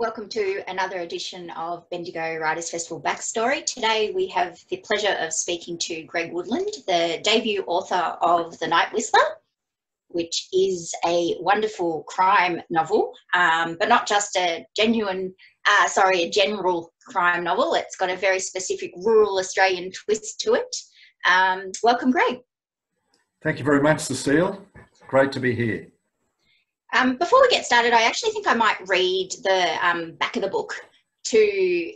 Welcome to another edition of Bendigo Writers Festival Backstory. Today we have the pleasure of speaking to Greg Woodland, the debut author of The Night Whistler, which is a wonderful crime novel, but not just a general crime novel. It's got a very specific rural Australian twist to it. Welcome, Greg. Thank you very much, Cecile. Great to be here. Before we get started, I actually think I might read the back of the book to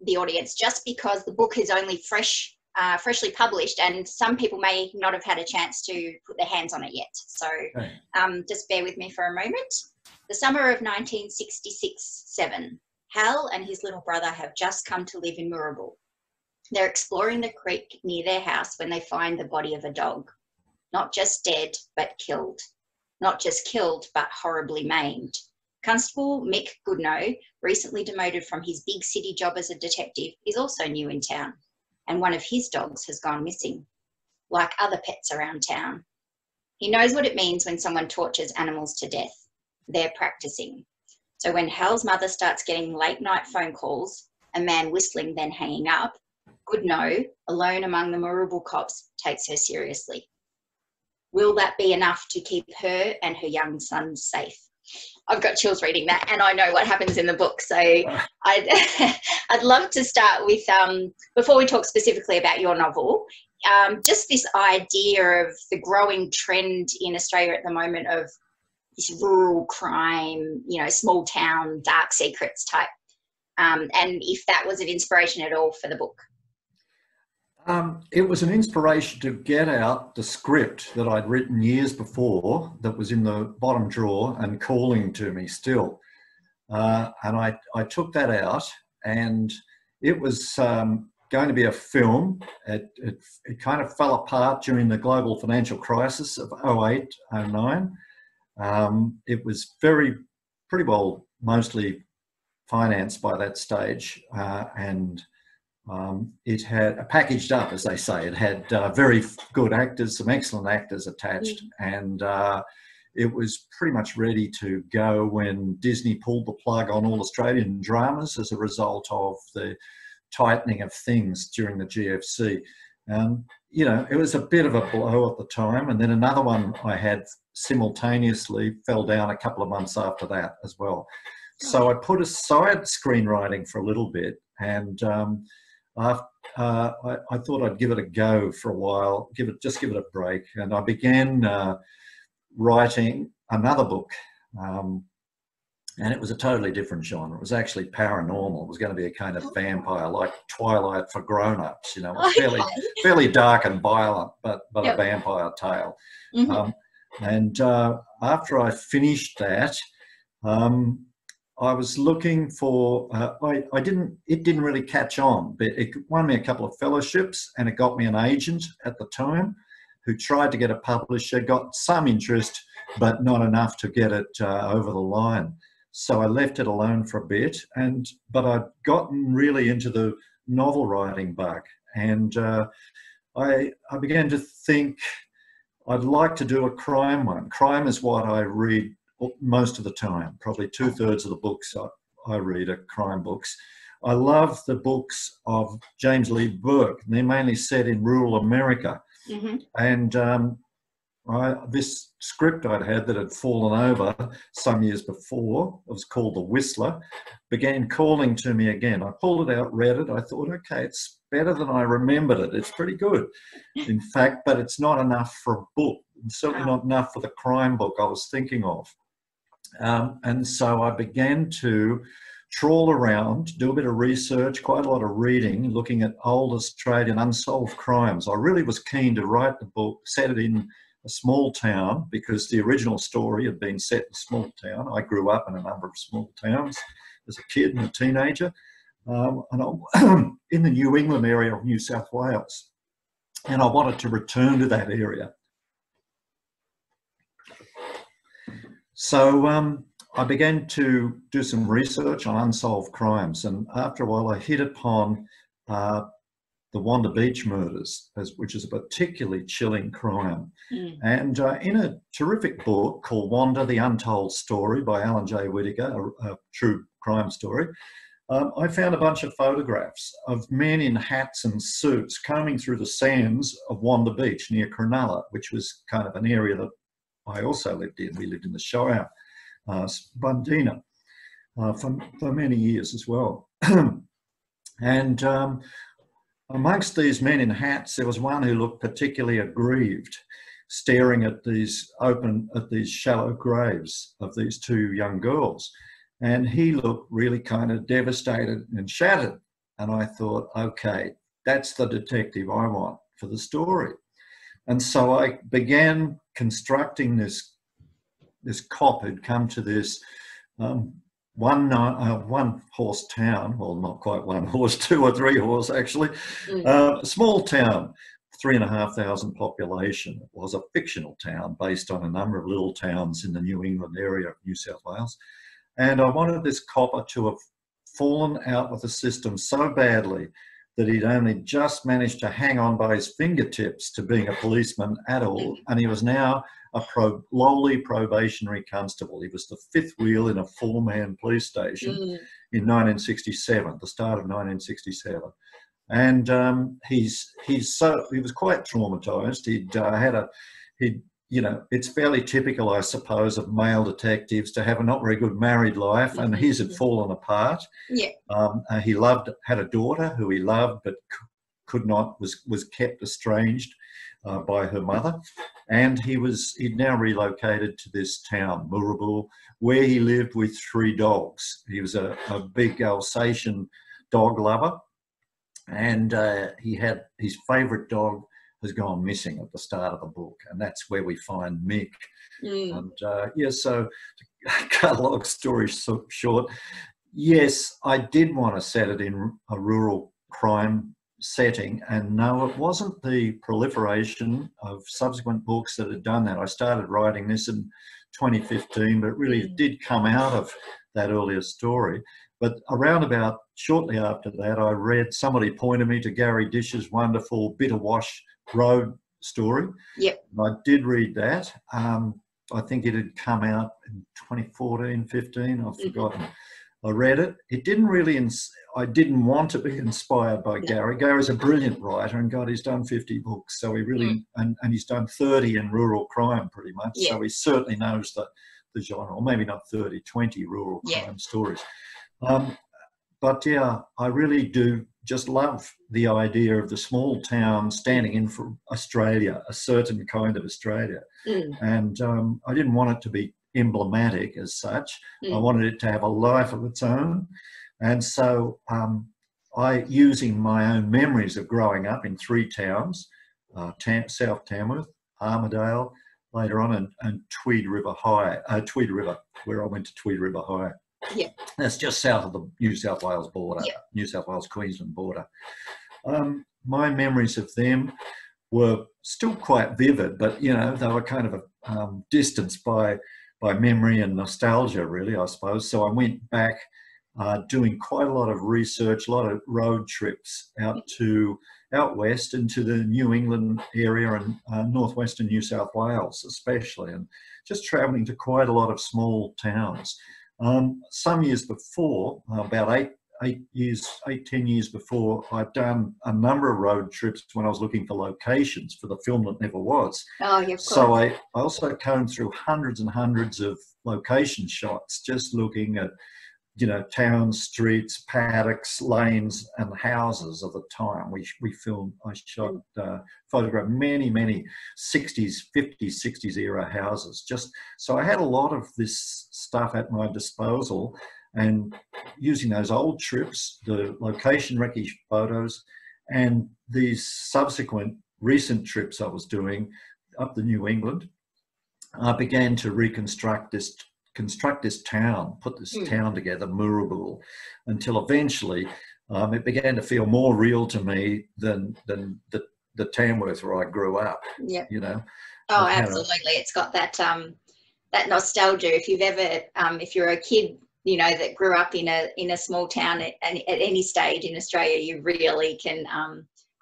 the audience, just because the book is only freshly published and some people may not have had a chance to put their hands on it yet. So just bear with me for a moment. The summer of 1966-7, Hal and his little brother have just come to live in Moorabool. They're exploring the creek near their house when they find the body of a dog. Not just dead, but killed. Not just killed, but horribly maimed. Constable Mick Goodnow, recently demoted from his big city job as a detective, is also new in town, and one of his dogs has gone missing, like other pets around town. He knows what it means when someone tortures animals to death. They're practicing. So when Hal's mother starts getting late-night phone calls, a man whistling then hanging up, Goodnow, alone among the Moorabool cops, takes her seriously. Will that be enough to keep her and her young sons safe? I've got chills reading that, and I know what happens in the book. So I'd love to start with, before we talk specifically about your novel, just this idea of the growing trend in Australia at the moment of this rural crime, small town, dark secrets type, and if that was an inspiration at all for the book. It was an inspiration to get out the script that I'd written years before that was in the bottom drawer and calling to me still. And I took that out, and it was going to be a film. It kind of fell apart during the global financial crisis of 08, 09. It was pretty well mostly financed by that stage, and it had packaged up, as they say. It had very good actors, some excellent actors attached, and it was pretty much ready to go when Disney pulled the plug on all Australian dramas as a result of the tightening of things during the GFC. It was a bit of a blow at the time, and then another one I had simultaneously fell down a couple of months after that as well. So I put aside screenwriting for a little bit, and I thought I'd give it a go for a while, just give it a break, and I began writing another book, and it was a totally different genre. It was actually paranormal. It was going to be a kind of vampire, like Twilight for grown-ups. It was fairly dark and violent, but a vampire tale. And after I finished that, I was looking for, it didn't really catch on, but it won me a couple of fellowships, and it got me an agent at the time who tried to get a publisher, got some interest, but not enough to get it over the line. So I left it alone for a bit, but I'd gotten really into the novel writing bug, and I began to think I'd like to do a crime one. Crime is what I read most of the time. Probably 2/3 of the books I read are crime books. I love the books of James Lee Burke. They're mainly set in rural America. And this script I'd had that had fallen over some years before, it was called The Whistler, began calling to me again. I pulled it out, read it. I thought, okay, it's better than I remembered it. It's pretty good, in fact, but it's not enough for a book. It's certainly not enough for the crime book I was thinking of. And so I began to trawl around, do a bit of research, quite a lot of reading, looking at old Australian unsolved crimes. I really was keen to write the book, set it in a small town, because the original story had been set in a small town. I grew up in a number of small towns as a kid and a teenager, and I'm in the New England area of New South Wales, and I wanted to return to that area. So I began to do some research on unsolved crimes, and after a while I hit upon the Wanda Beach murders, which is a particularly chilling crime. Mm. And in a terrific book called Wanda, the Untold Story by Alan J. Whittaker, a true crime story, I found a bunch of photographs of men in hats and suits combing through the sands of Wanda Beach near Cronulla, which was kind of an area that I also lived in. We lived in the Shire, Bundeena, for many years as well. And amongst these men in hats, there was one who looked particularly aggrieved, staring at these shallow graves of these two young girls. And he looked really kind of devastated and shattered. And I thought, okay, that's the detective I want for the story. And so I began constructing this cop who'd come to this one horse town, well, not quite one horse, 2 or 3 horse actually, a small town, 3,500 population. It was a fictional town based on a number of little towns in the New England area of New South Wales. And I wanted this copper to have fallen out with the system so badly that he'd only just managed to hang on by his fingertips to being a policeman at all. And he was now a lowly probationary constable. He was the 5th wheel in a 4-man police station in 1967, the start of 1967. And he was quite traumatised. It's fairly typical, I suppose, of male detectives to have a not very good married life, and his had fallen apart. Yeah. He had a daughter who he loved, but was kept estranged by her mother. And he'd now relocated to this town, Moorabool, where he lived with 3 dogs. He was a big Alsatian dog lover, and he had his favourite dog has gone missing at the start of the book, and that's where we find Mick. And so to cut a long story short, yes, I did want to set it in a rural crime setting, and no, it wasn't the proliferation of subsequent books that had done that. I started writing this in 2015, but it really did come out of that earlier story. But shortly after that, I read, somebody pointed me to Gary Dish's wonderful Bitter Wash Road story. Yep. I did read that. I think it had come out in 2014, 15, I've forgotten. I read it. It didn't really, I didn't want to be inspired by Gary. Gary's a brilliant writer, and God, he's done 50 books. So he really, and he's done 30 in rural crime pretty much. Yeah. So he certainly knows the genre, or maybe not 30, 20 rural crime stories. But yeah, I really do just love the idea of the small town standing in for Australia, a certain kind of Australia. And I didn't want it to be emblematic as such. I wanted it to have a life of its own. And so using my own memories of growing up in 3 towns, South Tamworth, Armidale, later on, and Tweed River, where I went to Tweed River High. Yeah. That's just south of the New South Wales border, New South Wales-Queensland border. My memories of them were still quite vivid, but, you know, they were kind of distanced by memory and nostalgia, really, I suppose. So I went back doing quite a lot of research, a lot of road trips out west into the New England area and northwestern New South Wales especially, and just travelling to quite a lot of small towns. Some years before, about 10 years before, I'd done a number of road trips when I was looking for locations for the film that never was. Oh, yeah, of course. So I also combed through hundreds and hundreds of location shots, just looking at, you know, towns, streets, paddocks, lanes, and houses of the time. I photographed many 60s, 50s, 60s era houses. So I had a lot of this stuff at my disposal, and using those old trips, the location recce photos, and these subsequent recent trips I was doing up to New England, I began to reconstruct this town, put this town together, Moorabool, until eventually it began to feel more real to me than the Tamworth where I grew up. Yeah. You know. Oh, absolutely. It's got that that nostalgia. If you've ever, if you're a kid, you know, that grew up in a small town at any stage in Australia, you really can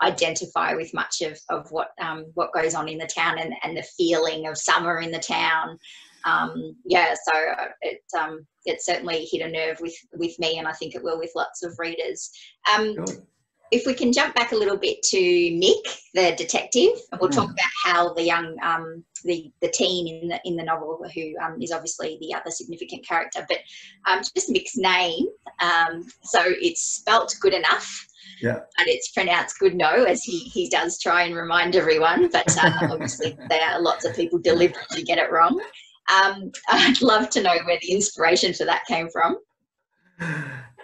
identify with much of what goes on in the town, and the feeling of summer in the town. So it certainly hit a nerve with me, and I think it will with lots of readers. If we can jump back a little bit to Mick, the detective, and we'll talk about how the young, the teen in the novel, who is obviously the other significant character, but just Mick's name. So it's spelt good enough. Yeah. And it's pronounced good no, as he does try and remind everyone, but obviously there are lots of people deliberately get it wrong. I'd love to know where the inspiration for that came from.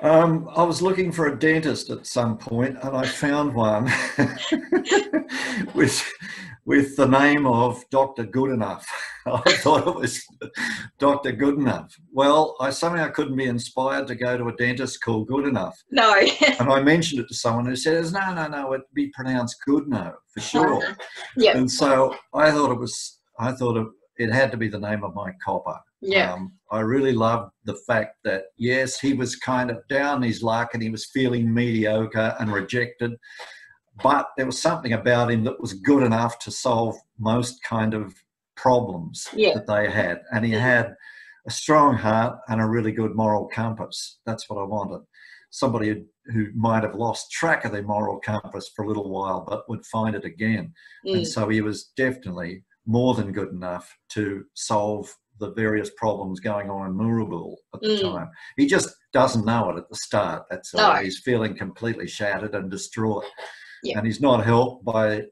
I was looking for a dentist at some point, and I found one with the name of Dr. Goodenough. I thought it was Dr. Goodenough. Well, I somehow couldn't be inspired to go to a dentist called Goodenough. No. And I mentioned it to someone who says, no, it'd be pronounced Goodno for sure. Yeah. And so I thought it had to be the name of my copper. Yeah. I really loved the fact that, yes, he was kind of down his luck and he was feeling mediocre and rejected, but there was something about him that was good enough to solve most kind of problems that they had. And he had a strong heart and a really good moral compass. That's what I wanted. Somebody who might have lost track of their moral compass for a little while, but would find it again. And so he was definitely more than good enough to solve the various problems going on in Moorabool at the time. He just doesn't know it at the start. That's all. No. He's feeling completely shattered and distraught. Yeah. And he's not helped by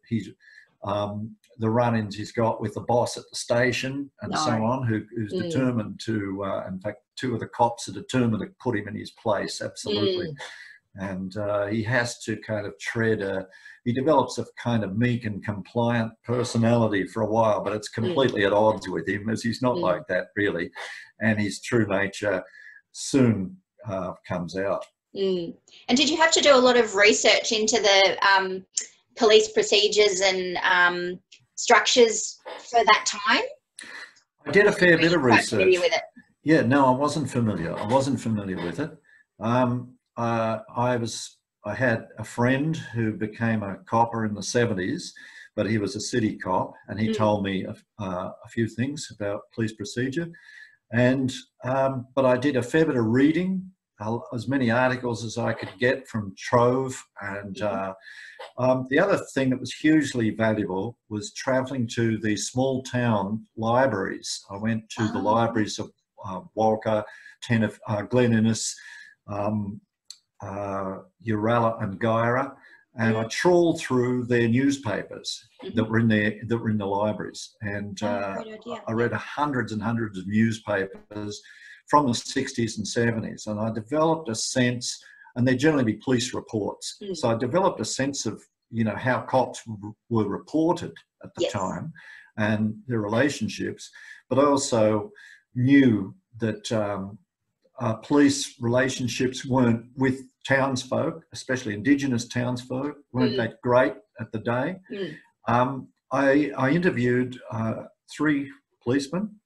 the run-ins he's got with the boss at the station and so on, who's determined to, in fact, two of the cops are determined to put him in his place, absolutely. And he has to kind of he develops a kind of meek and compliant personality for a while, but it's completely at odds with him, as he's not like that really. And his true nature soon comes out. And did you have to do a lot of research into the police procedures and structures for that time? I did a fair bit of research. Familiar with it? Yeah, no, I wasn't familiar with it. I had a friend who became a copper in the 70s, but he was a city cop, and he told me a few things about police procedure. And but I did a fair bit of reading, as many articles as I could get from Trove. And the other thing that was hugely valuable was travelling to the small town libraries. I went to the libraries of Walker, Glen Innes, Uralla and Gyra, and I trawled through their newspapers that were in the libraries, and I read hundreds and hundreds of newspapers from the 60s and 70s, and I developed a sense, and they'd generally be police reports, so I developed a sense of how cops were reported at the time and their relationships, but I also knew that police relationships weren't with townsfolk, especially Indigenous townsfolk, weren't that great at the day. I interviewed 3 policemen.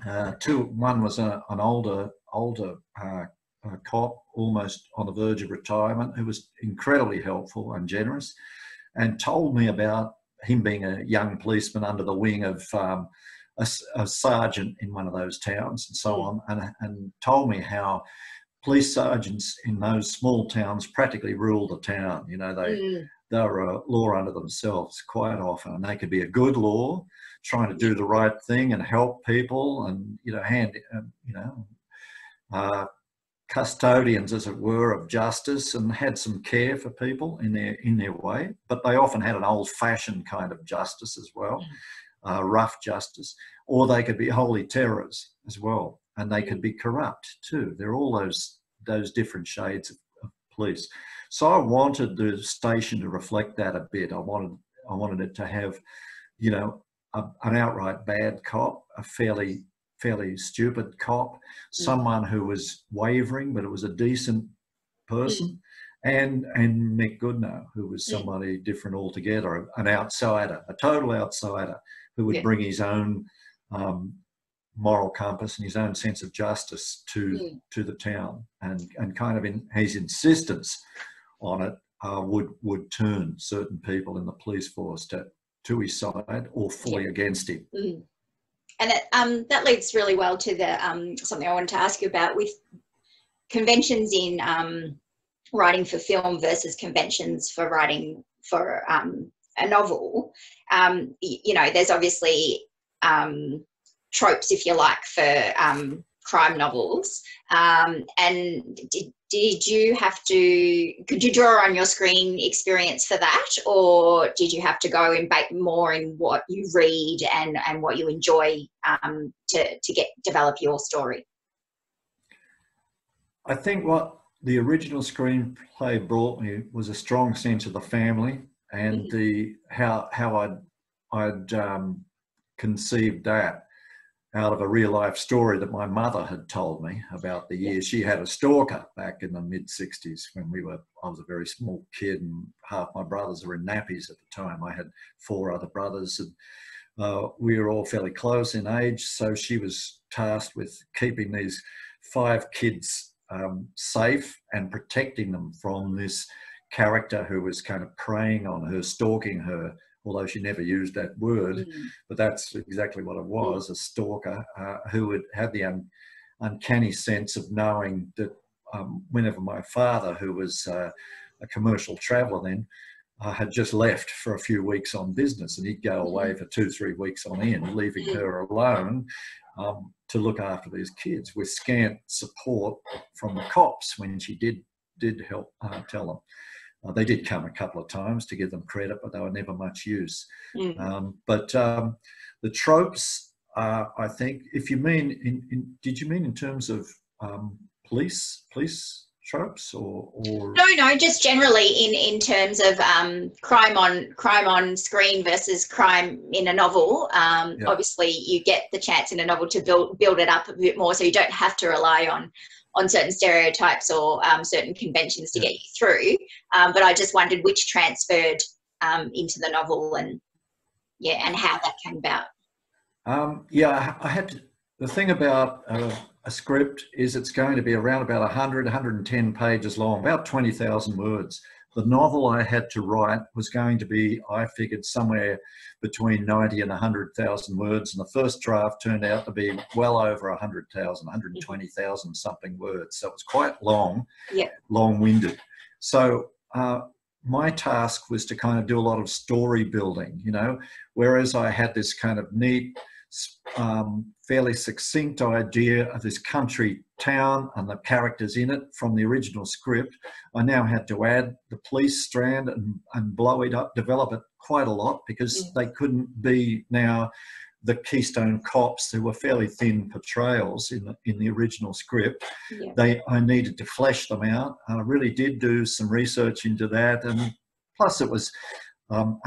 One was an older cop, almost on the verge of retirement, who was incredibly helpful and generous, and told me about him being a young policeman under the wing of a sergeant in one of those towns and so on, and told me how police sergeants in those small towns practically ruled the town. They were a law unto themselves quite often, and they could be a good law, trying to do the right thing and help people, and custodians, as it were, of justice, and had some care for people in their way. But they often had an old-fashioned kind of justice as well. Rough justice, or they could be holy terrors as well, and they could be corrupt too. There are all those different shades of police. So I wanted the station to reflect that a bit. I wanted it to have, an outright bad cop, a fairly stupid cop, someone who was wavering, but it was a decent person, and Mick Goodnow, who was somebody different altogether, an outsider, a total outsider, who would bring his own moral compass and his own sense of justice to the town, and kind of in his insistence on it would turn certain people in the police force to his side or fully against him. Mm. And that leads really well to the something I wanted to ask you about with conventions in writing for film versus conventions for writing for a novel. You know, there's obviously tropes, if you like, for crime novels. And did you have to, could you draw on your screen experience for that, or did you have to go in more in what you read and what you enjoy to develop your story? I think what the original screenplay brought me was a strong sense of the family and the how I'd conceived that out of a real life story that my mother had told me about the years she had a stalker back in the mid-60s when I was a very small kid and half my brothers were in nappies at the time. I had 4 other brothers and we were all fairly close in age, so she was tasked with keeping these 5 kids safe and protecting them from this character who was kind of preying on her, stalking her, although she never used that word, but that's exactly what it was, a stalker who would have the uncanny sense of knowing that whenever my father, who was a commercial traveller then, had just left for a few weeks on business, and he'd go away for 2-3 weeks on end, leaving her alone to look after these kids with scant support from the cops when she did help tell them. They did come a couple of times to give them credit, but they were never much use. But the tropes, I think, if you mean, did you mean in terms of police tropes or? No, just generally in terms of crime on screen versus crime in a novel. Obviously, you get the chance in a novel to build it up a bit more, so you don't have to rely on certain stereotypes or certain conventions to get you through. But I just wondered which transferred into the novel and how that came about. I had to, the thing about a script is it's going to be around about 110 pages long, about 20,000 words. The novel I had to write was going to be, I figured, somewhere between 90 and 100,000 words. And the first draft turned out to be well over 100,000, 120,000 something words. So it was quite long, long-winded. So my task was to kind of do a lot of story building, you know, whereas I had this kind of neat, fairly succinct idea of this country town and the characters in it from the original script. I now had to add the police strand and blow it up, develop it quite a lot, because they couldn't be now the Keystone cops who were fairly thin portrayals in the original script. I needed to flesh them out. I really did do some research into that, and plus it was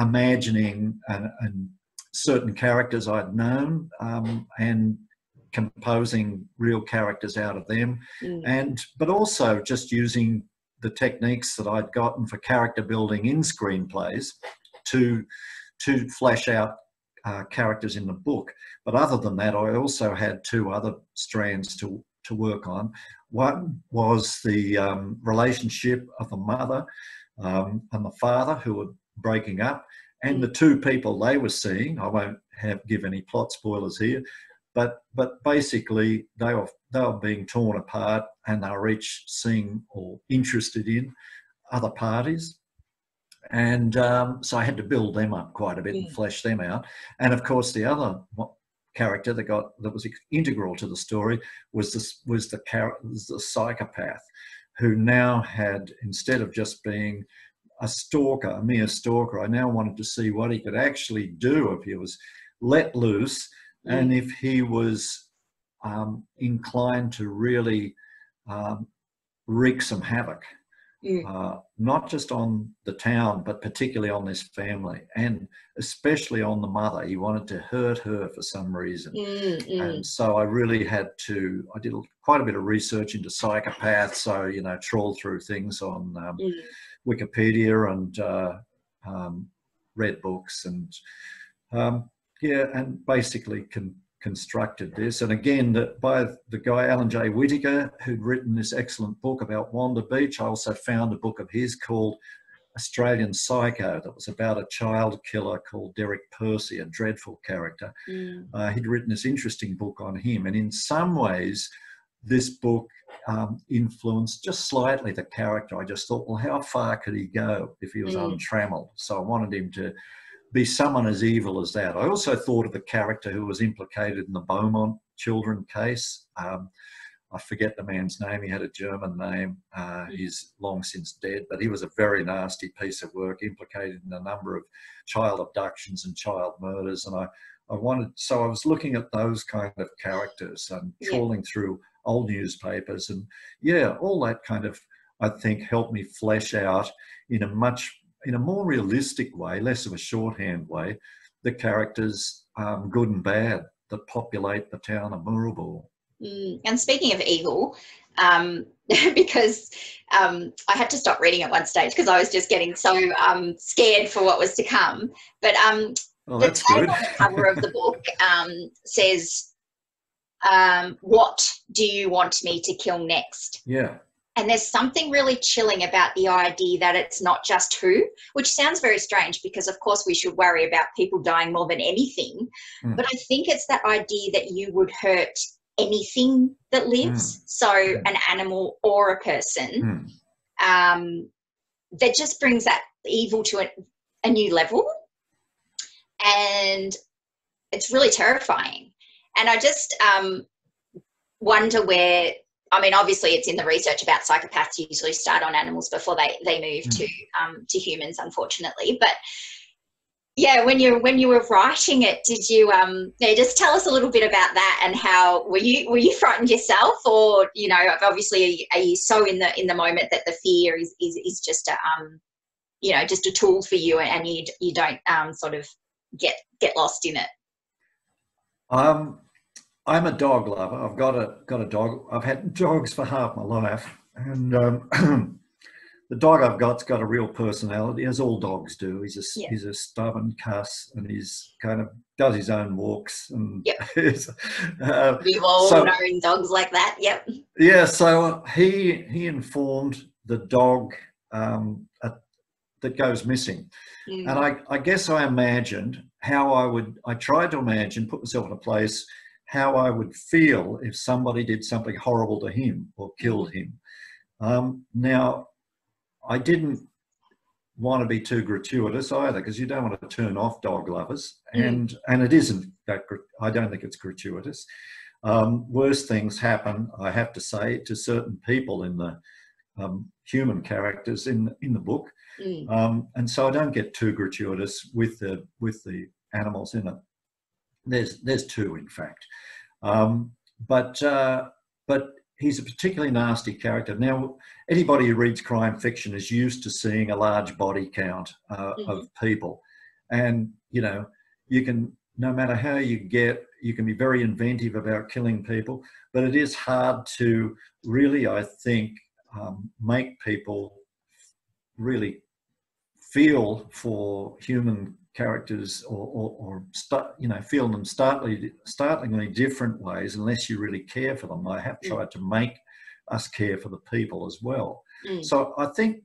imagining and certain characters I'd known and composing real characters out of them, but also just using the techniques that I'd gotten for character building in screenplays to flesh out characters in the book. But other than that, I also had 2 other strands to work on. One was the relationship of the mother and the father who were breaking up, and the 2 people they were seeing. I won't give any plot spoilers here, but basically they were being torn apart, and they were each seeing or interested in other parties. And so I had to build them up quite a bit and flesh them out. And of course, the other character that was integral to the story was the psychopath, who now had, instead of just being a stalker, a mere stalker, I now wanted to see what he could actually do if he was let loose, and if he was inclined to really wreak some havoc, not just on the town, but particularly on this family, and especially on the mother. He wanted to hurt her for some reason. And so I really I did quite a bit of research into psychopaths, so, you know, trawled through things on Wikipedia and read books and and basically constructed this. And again, by the guy Alan J. Whittaker, who'd written this excellent book about Wanda Beach. I also found a book of his called Australian psycho that was about a child killer called Derek Percy, a dreadful character. He'd written this interesting book on him, and in some ways this book influenced just slightly the character. I just thought, well, how far could he go if he was untrammeled? So I wanted him to be someone as evil as that. I also thought of the character who was implicated in the Beaumont children case. I forget the man's name. He had a German name. He's long since dead, but he was a very nasty piece of work, implicated in a number of child abductions and child murders. And I was looking at those kind of characters and trawling through old newspapers, and all that kind of, I think, helped me flesh out in a more realistic way, less of a shorthand way, the characters, good and bad, that populate the town of Moorabool. And speaking of evil, because I had to stop reading at one stage because I was just getting so scared for what was to come. But the tag on the cover of the book says, "What do you want me to kill next?" Yeah. And there's something really chilling about the idea that it's not just who, which sounds very strange because, of course, we should worry about people dying more than anything. But I think it's that idea that you would hurt anything that lives, so an animal or a person, that just brings that evil to a new level. And it's really terrifying. And I just wonder where, I mean, obviously it's in the research about psychopaths usually start on animals before they move to humans, unfortunately. But yeah, when you were writing it, did you just tell us a little bit about that, and how were you frightened yourself, or obviously are you so in the moment that the fear is just a just a tool for you, and you don't sort of get lost in it? I'm a dog lover. I've got a dog. I've had dogs for half my life, and the dog I've got's got a real personality, as all dogs do. He's a stubborn cuss, and he's kind of does his own walks. And we've all known dogs like that. Yep. Yeah. So he informed the dog that goes missing, and I guess I imagined I tried to imagine, put myself in a place how I would feel if somebody did something horrible to him or killed him. Now, I didn't want to be too gratuitous either, because you don't want to turn off dog lovers, and it isn't that. I don't think it's gratuitous. Worse things happen, I have to say, to certain people in the human characters in the book, and so I don't get too gratuitous with the animals in it. There's two, in fact, but he's a particularly nasty character. Now, anybody who reads crime fiction is used to seeing a large body count of people, and you can, no matter how you can be very inventive about killing people, but it is hard to really, I think, make people really feel for human characters or feel them startlingly different ways, unless you really care for them. I have tried to make us care for the people as well. So I think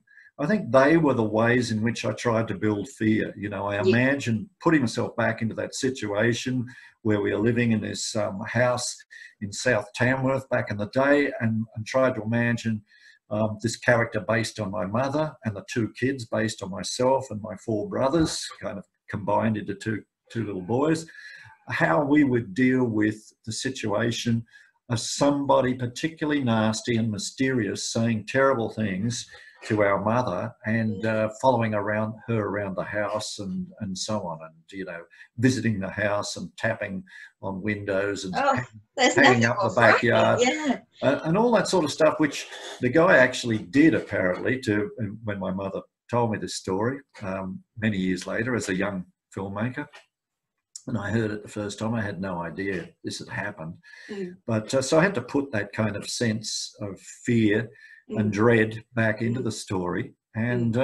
they were the ways in which I tried to build fear. I imagined putting myself back into that situation where we are living in this house in South Tamworth back in the day, and tried to imagine this character based on my mother, and the two kids based on myself and my four brothers, kind of combined into two little boys, how we would deal with the situation of somebody particularly nasty and mysterious saying terrible things to our mother, and following her around the house and so on, and visiting the house and tapping on windows and hanging up the backyard, and all that sort of stuff, which the guy actually did apparently when my mother told me this story many years later as a young filmmaker. And I heard it the first time. I had no idea this had happened. But so I had to put that kind of sense of fear and dread back into the story. And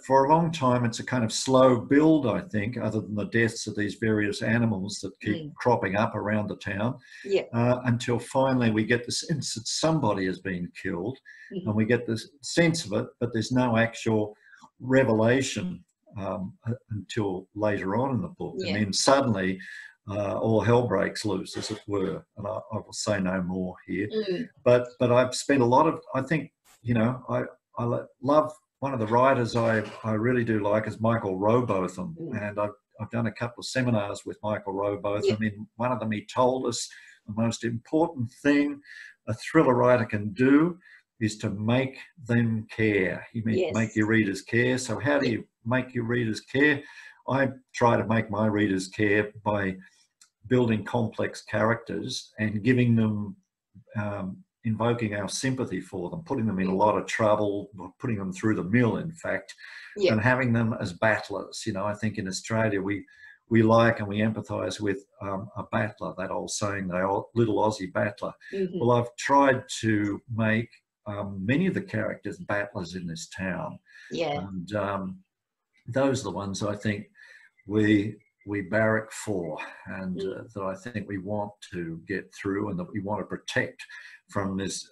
for a long time, it's a kind of slow build, I think, other than the deaths of these various animals that keep cropping up around the town, until finally we get the sense that somebody has been killed, and we get the sense of it, but there's no actual revelation until later on in the book. Yeah. And then suddenly all hell breaks loose, as it were. And I will say no more here. But I've spent a lot of, I think, you know, I love, one of the writers I really do like is Michael Rowbotham. And I've done a couple of seminars with Michael Rowbotham. In one of them, he told us the most important thing a thriller writer can do is to make them care. He meant make your readers care. So how do you make your readers care? I try to make my readers care by building complex characters and giving them, invoking our sympathy for them, putting them in a lot of trouble, putting them through the mill, in fact, and having them as battlers. You know, I think in Australia we like and we empathise with a battler, that old saying, the little Aussie battler. Well, I've tried to make many of the characters battlers in this town. And those are the ones I think we barrack for, and that I think we want to get through, and that we want to protect from this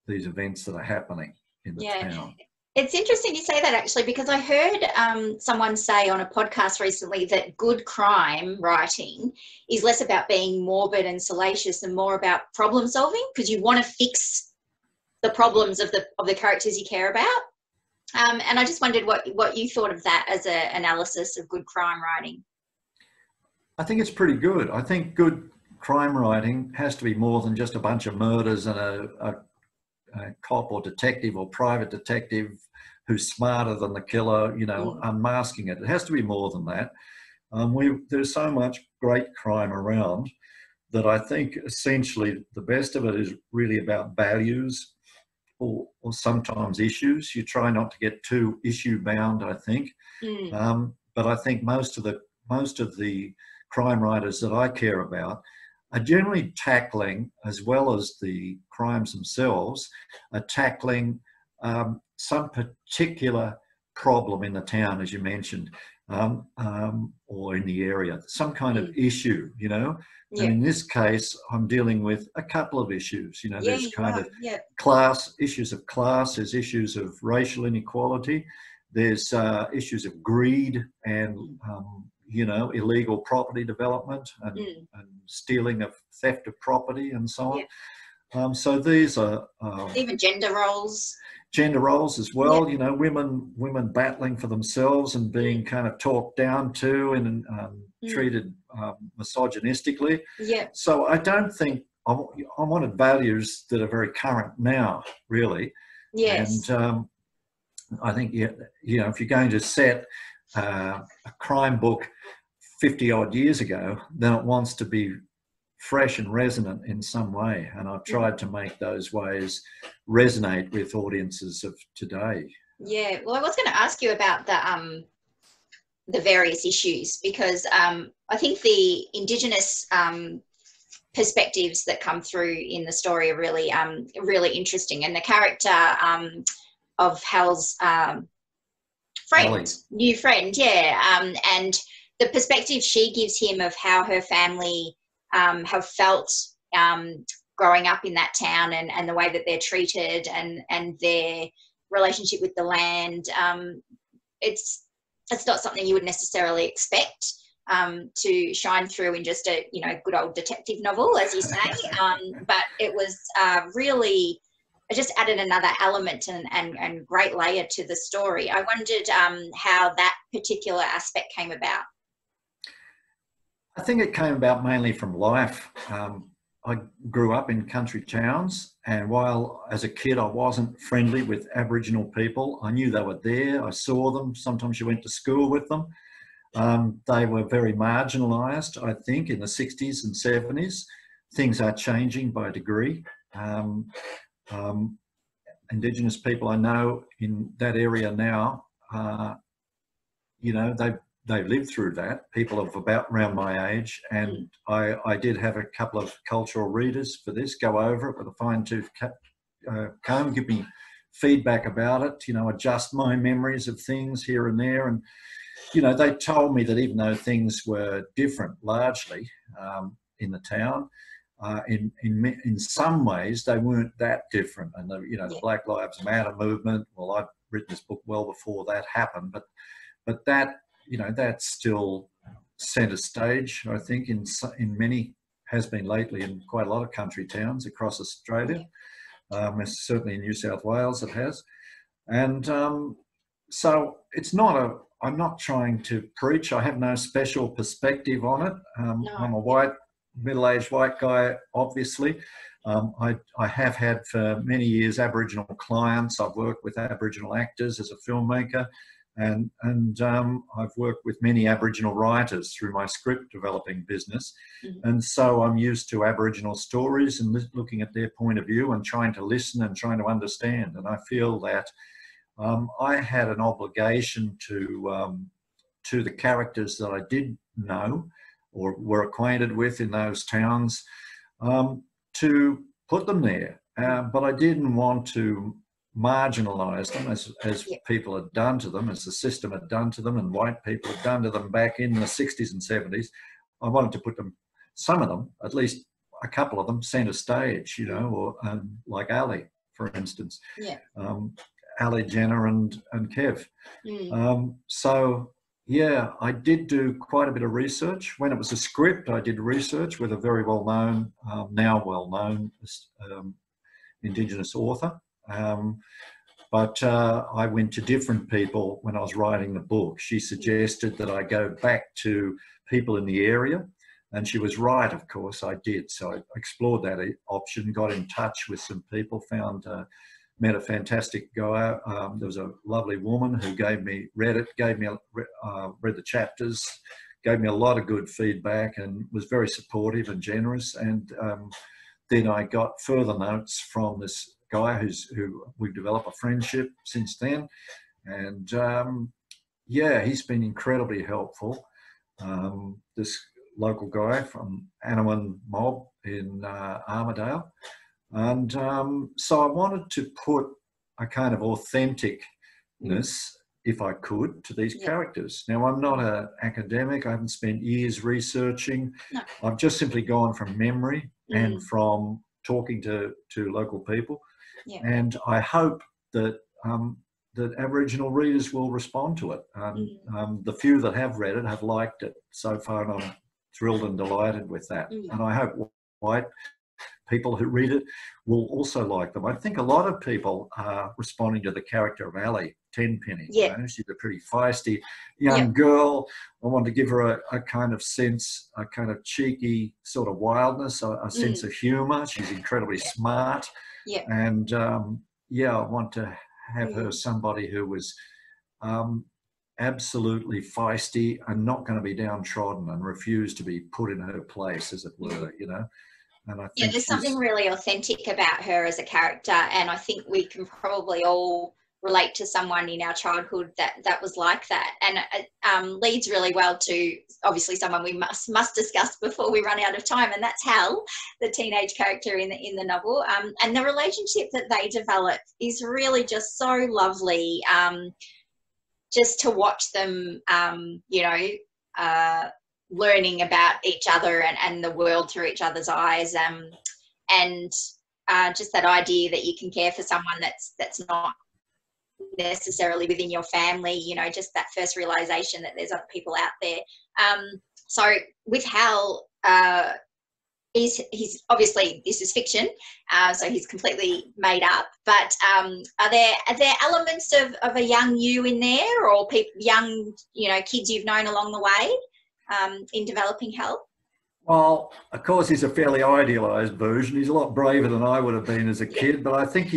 these events that are happening in the town. It's interesting you say that, actually, because I heard someone say on a podcast recently that good crime writing is less about being morbid and salacious and more about problem solving, because you want to fix the problems of the characters you care about. And I just wondered what you thought of that as an analysis of good crime writing. I think it's pretty good. I think good crime writing has to be more than just a bunch of murders and a cop or detective or private detective who's smarter than the killer, you know, unmasking it. It has to be more than that. There's so much great crime around that I think essentially the best of it is really about values or sometimes issues. You try not to get too issue bound, I think. But I think most of the crime writers that I care about are generally tackling, as well as the crimes themselves, are tackling some particular problem in the town, as you mentioned, or in the area, some kind of issue, you know. And in this case, I'm dealing with a couple of issues. You know, there's kind of class, issues of class, there's issues of racial inequality, there's issues of greed and, you know, illegal property development and stealing of theft of property and so on. So these are even gender roles. Gender roles as well, you know, women battling for themselves and being kind of talked down to and treated misogynistically. So I don't think, I wanted values that are very current now, really. And I think, you know, if you're going to set a crime book 50 odd years ago, then it wants to be fresh and resonant in some way, and I've tried to make those ways resonate with audiences of today. Well, I was going to ask you about the various issues, because I think the Indigenous perspectives that come through in the story are really really interesting, and the character of Hal's new friend, and the perspective she gives him of how her family have felt growing up in that town, and the way that they're treated, and their relationship with the land. It's not something you would necessarily expect to shine through in just a, you know, good old detective novel, as you say. But it was really, it just added another element and great layer to the story. I wondered how that particular aspect came about. I think it came about mainly from life. I grew up in country towns, and while as a kid I wasn't friendly with Aboriginal people, I knew they were there. I saw them. Sometimes you went to school with them. They were very marginalised, I think, in the 60s and 70s. Things are changing by a degree. Indigenous people I know in that area now, you know, they've lived through that. People of about around my age, and I did have a couple of cultural readers for this go over it with a fine-tooth comb, give me feedback about it, you know, adjust my memories of things here and there. And, you know, they told me that even though things were different largely in the town, in some ways they weren't that different. And the, you know, the Black Lives Matter movement, well, written this book well before that happened, but that, you know, that's still centre stage, I think, in many, has been lately in quite a lot of country towns across Australia. Certainly in New South Wales it has. And so it's not I'm not trying to preach. I have no special perspective on it. I'm a white, middle-aged white guy, obviously. I have had for many years Aboriginal clients. I've worked with Aboriginal actors as a filmmaker, and I've worked with many Aboriginal writers through my script developing business. And so I'm used to Aboriginal stories and looking at their point of view and trying to listen and trying to understand. And I feel that I had an obligation to the characters that I did know or were acquainted with in those towns, to put them there. But I didn't want to marginalise them as people had done to them, as the system had done to them and white people had done to them back in the 60s and 70s. I wanted to put them, some of them, at least a couple of them, centre stage, you know, or like Ali, for instance. Ali, Jenna and Kev. So yeah, I did do quite a bit of research. When it was a script, I did research with a very well-known, now well-known Indigenous author. But I went to different people when I was writing the book. She suggested that I go back to people in the area, and she was right, of course, I did. So I explored that option, got in touch with some people, met a fantastic guy. There was a lovely woman who read the chapters, gave me a lot of good feedback and was very supportive and generous. And then I got further notes from this guy who we've developed a friendship since then. And yeah, he's been incredibly helpful. This local guy from Anawan Mob in Armidale. And so I wanted to put a kind of authenticness, if I could, to these characters. Now, I'm not an academic. I haven't spent years researching. No. I've just simply gone from memory and from talking to local people. And I hope that that Aboriginal readers will respond to it. The few that have read it have liked it so far, and I'm thrilled and delighted with that. And I hope white people who read it will also like them. I think a lot of people are responding to the character of Ali, Tenpenny. You know, she's a pretty feisty young girl. I want to give her a kind of sense, a kind of cheeky sort of wildness, a sense of humour. She's incredibly smart. And I want to have her somebody who was absolutely feisty and not going to be downtrodden and refuse to be put in her place, as it were, you know. And I think there's something really authentic about her as a character, and I think we can probably all relate to someone in our childhood that was like that. And it leads really well to obviously someone we must discuss before we run out of time, and that's Hal, the teenage character in the novel. And the relationship that they develop is really just so lovely. Just to watch them, learning about each other and the world through each other's eyes, and just that idea that you can care for someone that's not necessarily within your family, you know, just that first realization that there's other people out there. So with Hal, he's obviously, this is fiction, so he's completely made up, but are there elements of a young you in there, or young, you know, kids you've known along the way in developing Hal? Well, of course, he's a fairly idealised version. He's a lot braver than I would have been as a kid, but I think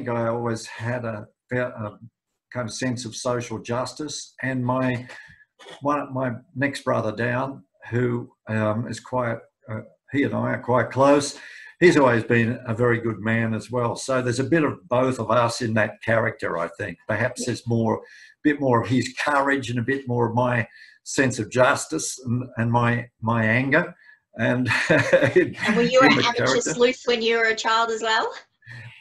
I always had a kind of sense of social justice. And my next brother down, who is quite, he and I are quite close, he's always been a very good man as well. So there's a bit of both of us in that character, I think. Perhaps there's a bit more of his courage and a bit more of my sense of justice and my anger. And were you an amateur sleuth when you were a child as well?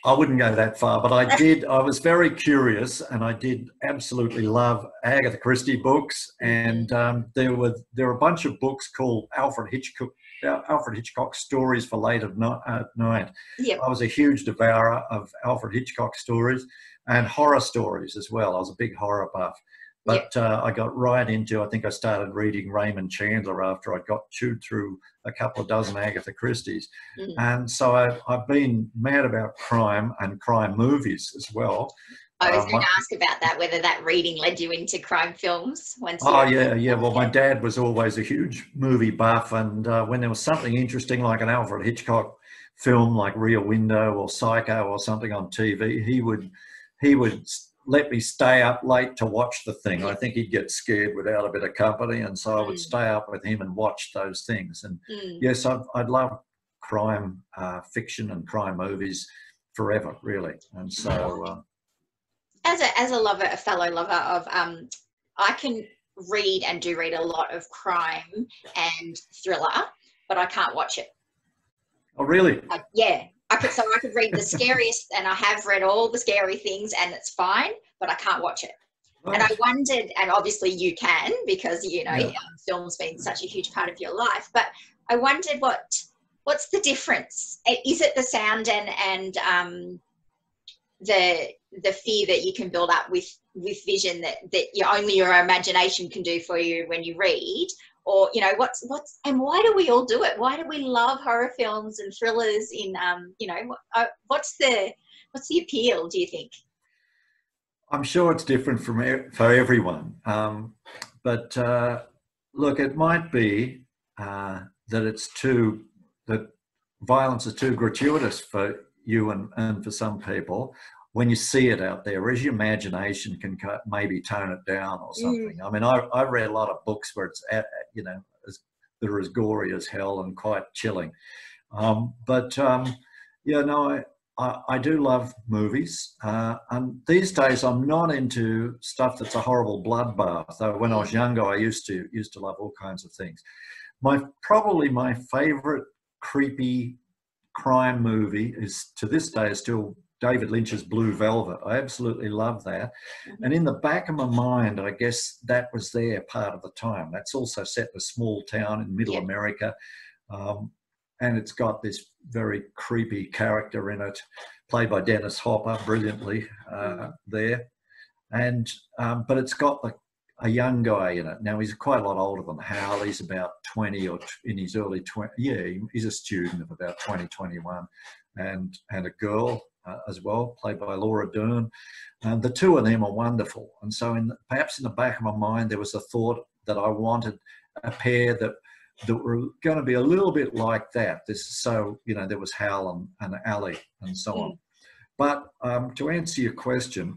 I wouldn't go that far, but I was very curious, and I did absolutely love Agatha Christie books. And there were a bunch of books called Alfred Hitchcock stories for late at night. Yep. I was a huge devourer of Alfred Hitchcock stories and horror stories as well. I was a big horror buff. But I got right into, I think I started reading Raymond Chandler after I got chewed through a couple of dozen Agatha Christie's. And so I've been mad about crime and crime movies as well. I was going to ask about that, whether that reading led you into crime films. Yeah. Well, my dad was always a huge movie buff, and when there was something interesting like an Alfred Hitchcock film like Rear Window or Psycho or something on TV, he would let me stay up late to watch the thing. I think he'd get scared without a bit of company, and so I would stay up with him and watch those things. And yes, I'd love crime fiction and crime movies forever, really. And so, as a fellow lover of, I can read and do read a lot of crime and thriller, but I can't watch it. Oh, really? I could read the scariest, and I have read all the scary things, and it's fine, but I can't watch it. Nice. And I wondered, and obviously you can, because film's been such a huge part of your life. But I wondered what's the difference? Is it the sound and the fear that you can build up with vision that only your imagination can do for you when you read? Or, what's and why do we all do it? Why do we love horror films and thrillers in, what's the appeal, do you think? I'm sure it's different for everyone. But look, it might be that violence is too gratuitous for you and for some people. When you see it out there, whereas your imagination can maybe tone it down or something. I mean, I've read a lot of books where it's, that are as gory as hell and quite chilling. I do love movies. And these days, I'm not into stuff that's a horrible bloodbath. Though when I was younger, I used to love all kinds of things. Probably my favorite creepy crime movie is, to this day, is still David Lynch's Blue Velvet. I absolutely love that. And in the back of my mind, I guess that was there part of the time. That's also set in a small town in middle America. And it's got this very creepy character in it, played by Dennis Hopper, brilliantly there. And but it's got a young guy in it. Now, he's quite a lot older than Hal. He's about 20 or in his early 20s. Yeah, he's a student of about 20, 21. And a girl as well, played by Laura Dern. The two of them are wonderful. And so perhaps in the back of my mind, there was a thought that I wanted a pair that were going to be a little bit like that. There was Hal and Allie and so on. But to answer your question,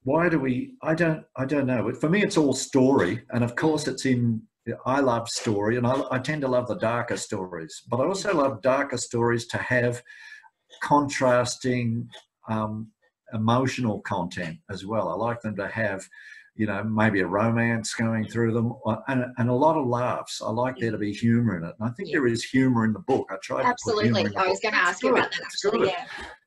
why do we, I don't know. For me, it's all story. And of course I love story, and I tend to love the darker stories, but I also love darker stories to have contrasting emotional content as well. I like them to have, maybe a romance going through them, and a lot of laughs. I like there to be humour in it, and I think there is humour in the book. I tried to put humour in the book. I was going to ask you about that, actually.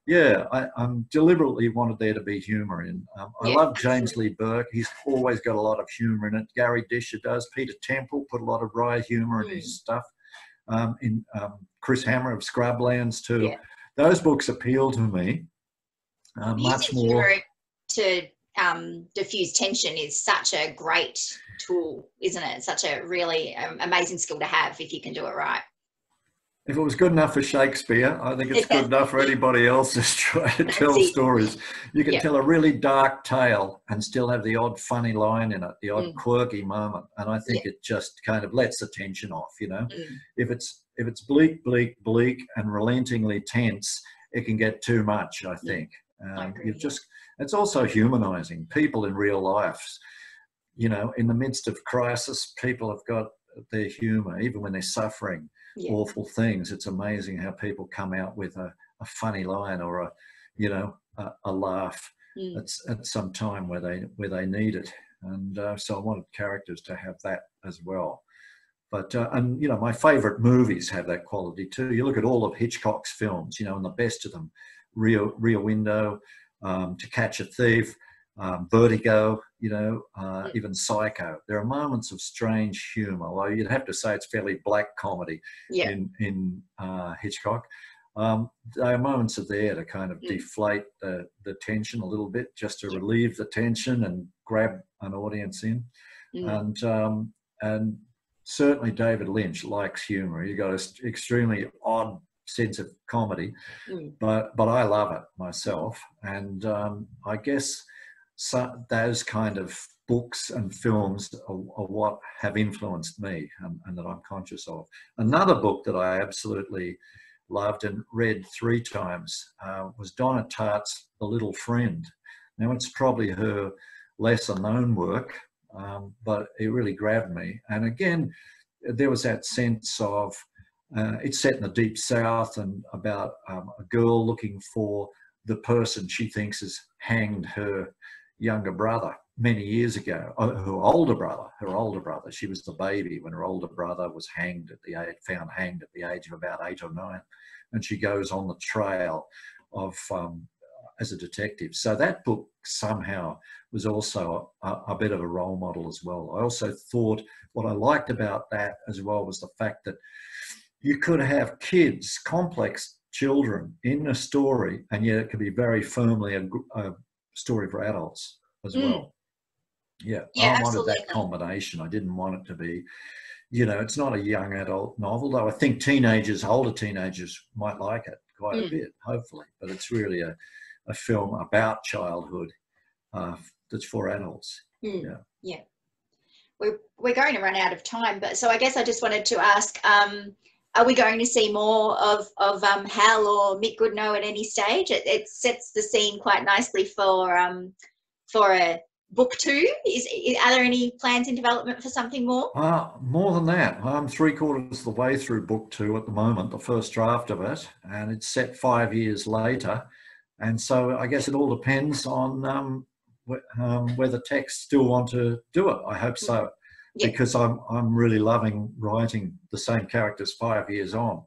Yeah, I deliberately wanted there to be humour in. I love James Lee Burke. He's always got a lot of humour in it. Gary Disher does. Peter Temple put a lot of wry humour in his stuff. Chris Hammer of Scrublands too. Yeah. Those books appeal to me much more. To diffuse tension is such a great tool, isn't it? Such a really amazing skill to have if you can do it right. If it was good enough for Shakespeare, I think it's good enough for anybody else who's trying to tell stories. You can tell a really dark tale and still have the odd funny line in it, the odd quirky moment, and I think it just kind of lets the tension off. If it's bleak, and relentingly tense, it can get too much, I think. It's also humanizing people in real life. In the midst of crisis, people have got their humor, even when they're suffering awful things. It's amazing how people come out with a funny line or a laugh at some time where they need it. And so I wanted characters to have that as well. But, my favourite movies have that quality too. You look at all of Hitchcock's films, and the best of them Rear Window, To Catch a Thief, Vertigo, even Psycho. There are moments of strange humour, although you'd have to say it's fairly black comedy in Hitchcock. There are moments of there to kind of deflate the tension a little bit, just to relieve the tension and grab an audience in. And certainly David Lynch likes humour. He's got an extremely odd sense of comedy, but I love it myself. And I guess those kind of books and films are what have influenced me and that I'm conscious of. Another book that I absolutely loved and read 3 times was Donna Tartt's The Little Friend. Now, it's probably her lesser known work, but it really grabbed me. And again, there was that sense of, it's set in the Deep South and about a girl looking for the person she thinks has hanged her younger brother many years ago, her older brother. She was the baby when her older brother was found hanged at the age of about 8 or 9. And she goes on the trail of as a detective. So that book somehow was also a bit of a role model as well. I also thought what I liked about that as well was the fact that you could have kids, complex children in a story, and yet it could be very firmly a story for adults as well. I wanted absolutely. that combination. I didn't want it to be, it's not a young adult novel, though I think older teenagers might like it quite a bit, hopefully. But it's really a film about childhood that's for adults. Yeah. We're going to run out of time, but so I guess I just wanted to ask, are we going to see more of Hal or Mick Goodnow at any stage? It sets the scene quite nicely for a book 2. Are there any plans in development for something more? More than that. I'm 3/4 of the way through book 2 at the moment, the first draft of it, and it's set 5 years later. And so I guess it all depends on whether Tex still want to do it. I hope so, because I'm really loving writing the same characters 5 years on.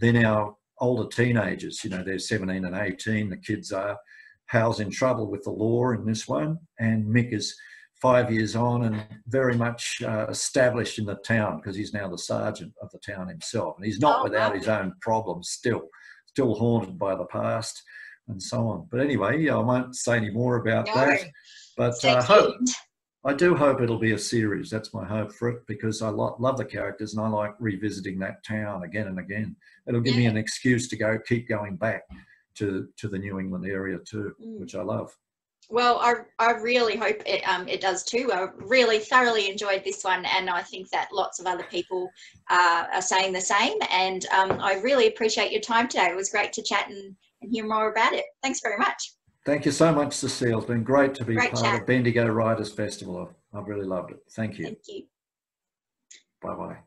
They're now older teenagers. They're 17 and 18. The kids are. Hal's in trouble with the law in this one, and Mick is 5 years on and very much established in the town because he's now the sergeant of the town himself, and he's not without his own problems still haunted by the past and so on. But anyway, I won't say any more about that. But I do hope it'll be a series. That's my hope for it, because I love the characters and I like revisiting that town again and again. It'll give me an excuse to keep going back to the New England area too, which I love. Well, I really hope it does too. I really thoroughly enjoyed this one, and I think that lots of other people are saying the same. And I really appreciate your time today. It was great to chat and hear more about it. Thanks very much. Thank you so much, Cecile. It's been great to be part of Bendigo Writers Festival. I've really loved it. Thank you. Thank you. Bye-bye.